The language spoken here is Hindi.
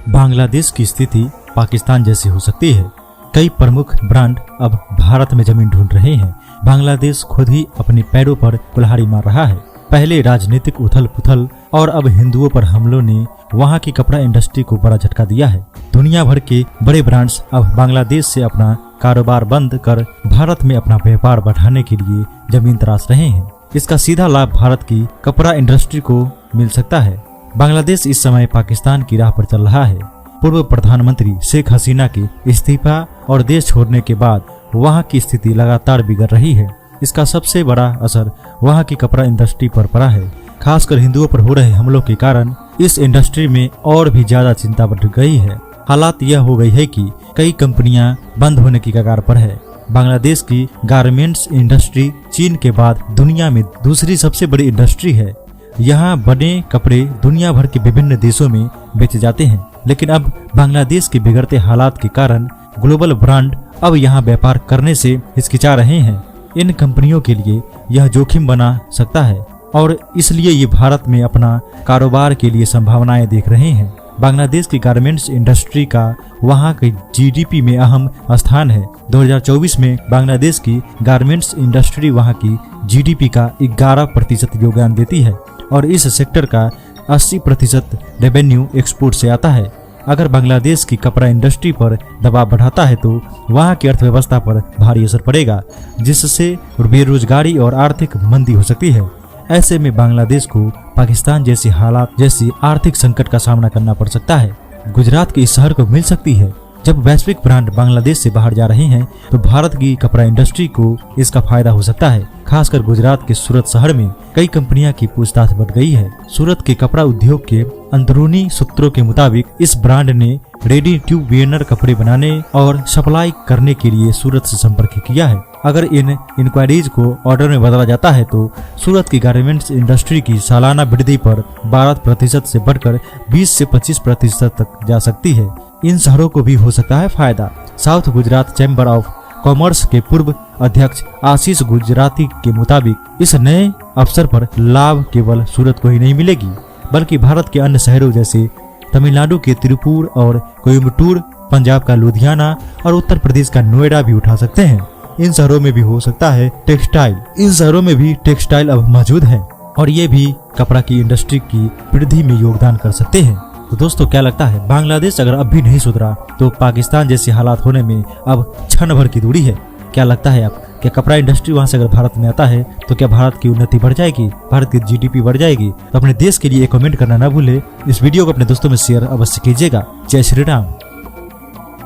बांग्लादेश की स्थिति पाकिस्तान जैसी हो सकती है। कई प्रमुख ब्रांड अब भारत में जमीन ढूंढ रहे हैं। बांग्लादेश खुद ही अपने पैरों पर कुल्हाड़ी मार रहा है। पहले राजनीतिक उथल पुथल और अब हिंदुओं पर हमलों ने वहां की कपड़ा इंडस्ट्री को बड़ा झटका दिया है। दुनिया भर के बड़े ब्रांड्स अब बांग्लादेश से अपना कारोबार बंद कर भारत में अपना व्यापार बढ़ाने के लिए जमीन तराश रहे हैं। इसका सीधा लाभ भारत की कपड़ा इंडस्ट्री को मिल सकता है। बांग्लादेश इस समय पाकिस्तान की राह पर चल रहा है। पूर्व प्रधानमंत्री शेख हसीना के इस्तीफा और देश छोड़ने के बाद वहां की स्थिति लगातार बिगड़ रही है। इसका सबसे बड़ा असर वहां की कपड़ा इंडस्ट्री पर पड़ा है। खासकर हिंदुओं पर हो रहे हमलों के कारण इस इंडस्ट्री में और भी ज्यादा चिंता बढ़ गई है। हालात यह हो गई है कि कई कंपनियां बंद होने की कगार पर है। बांग्लादेश की गारमेंट्स इंडस्ट्री चीन के बाद दुनिया में दूसरी सबसे बड़ी इंडस्ट्री है। यहाँ बने कपड़े दुनिया भर के विभिन्न देशों में बेचे जाते हैं, लेकिन अब बांग्लादेश के बिगड़ते हालात के कारण ग्लोबल ब्रांड अब यहाँ व्यापार करने से हिचकिचा रहे हैं। इन कंपनियों के लिए यह जोखिम बना सकता है और इसलिए ये भारत में अपना कारोबार के लिए संभावनाएं देख रहे हैं। बांग्लादेश की गारमेंट्स इंडस्ट्री का वहां के जीडीपी में अहम स्थान है। 2024 में बांग्लादेश की गारमेंट्स इंडस्ट्री वहां की जीडीपी का 11% योगदान देती है और इस सेक्टर का 80% रेवेन्यू एक्सपोर्ट से आता है। अगर बांग्लादेश की कपड़ा इंडस्ट्री पर दबाव बढ़ाता है तो वहां की अर्थव्यवस्था पर भारी असर पड़ेगा, जिससे बेरोजगारी और आर्थिक मंदी हो सकती है। ऐसे में बांग्लादेश को पाकिस्तान जैसी हालात जैसी आर्थिक संकट का सामना करना पड़ सकता है। गुजरात के इस शहर को मिल सकती है। जब वैश्विक ब्रांड बांग्लादेश से बाहर जा रहे हैं तो भारत की कपड़ा इंडस्ट्री को इसका फायदा हो सकता है। खासकर गुजरात के सूरत शहर में कई कंपनियां की पूछताछ बढ़ गई है। सूरत के कपड़ा उद्योग के अंदरूनी सूत्रों के मुताबिक इस ब्रांड ने रेडी टू वेयर कपड़े बनाने और सप्लाई करने के लिए सूरत से संपर्क किया है। अगर इन इंक्वायरीज को ऑर्डर में बदला जाता है तो सूरत की गारमेंट्स इंडस्ट्री की सालाना वृद्धि पर 12% से बढ़कर 20 से 25% तक जा सकती है। इन शहरों को भी हो सकता है फायदा। South Gujarat chamber of commerce के पूर्व अध्यक्ष आशीष गुजराती के मुताबिक इस नए अवसर पर लाभ केवल सूरत को ही नहीं मिलेगी, बल्कि भारत के अन्य शहरों जैसे तमिलनाडु के तिरुपुर और कोयम्बटूर, पंजाब का लुधियाना और उत्तर प्रदेश का नोएडा भी उठा सकते हैं। इन शहरों में भी हो सकता है टेक्सटाइल। इन शहरों में भी टेक्सटाइल अब मौजूद है और ये भी कपड़ा की इंडस्ट्री की वृद्धि में योगदान कर सकते हैं। तो दोस्तों, क्या लगता है, बांग्लादेश अगर अब भी नहीं सुधरा तो पाकिस्तान जैसी हालात होने में अब क्षण भर की दूरी है। क्या लगता है आप, क्या कपड़ा इंडस्ट्री वहां से अगर भारत में आता है तो क्या भारत की उन्नति बढ़ जाएगी, भारत की जीडीपी बढ़ जाएगी? तो अपने देश के लिए कमेंट करना ना भूले। इस वीडियो को अपने दोस्तों में शेयर अवश्य कीजिएगा। जय श्री राम।